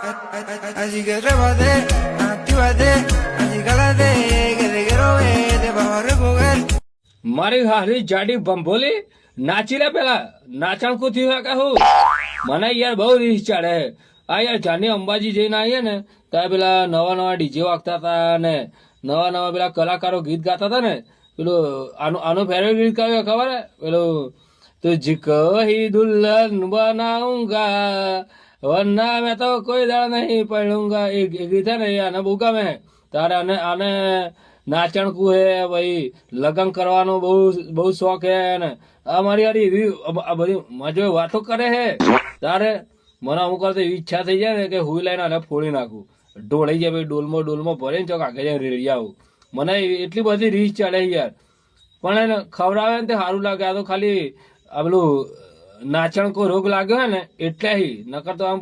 Así que trépate, actívate, así cálate, que te quiero ver, te vamos a recoger. મારી હારી જાડી બંભોલી નાચી લે પેલા નાચાણકું થયું કે હું મને યાર બહુ રીસ ચડે આ યાર જાની અંબાજી જઈને આવીએ ને ત્યાં પેલા નવા નવા ડીજે વાગતા હતા ને નવા નવા પેલા કલાકારો ગીત ગાતા હતા ને પેલું આનું ફેવરેટ ગીત કયું ખબર હે પેલું તુझको ही दुल्हन बनाऊंगा वरना मैं तो कोई दाड़ नहीं पढ़ूंगा એ ગીત હે ને એ આને બહુ ગમે તારે આને નાચણકું હે ભાઈ લગ્ન કરવાનો બહુ શોખ હે ને આ મારી યાર એવી આ બધી મજો વાતો કરે હે તારે મને અમુક વાર તો એવી ઈચ્છા થઈ જાય ને કે હું લઈને આને ફોડી નાખું ઢોળાઈ જાય ભાઈ ડોલમાં ભરીને ચોક આગળ જાય રેડી આવું મને એટલી બધી રીચ ચડે યાર પણ એને ખવડાવે ને તે સારું લાગે આ તો ખાલી આ પેલું નાચણકો રોગ લાગ્યો હે ને એટલે નકર તો આમ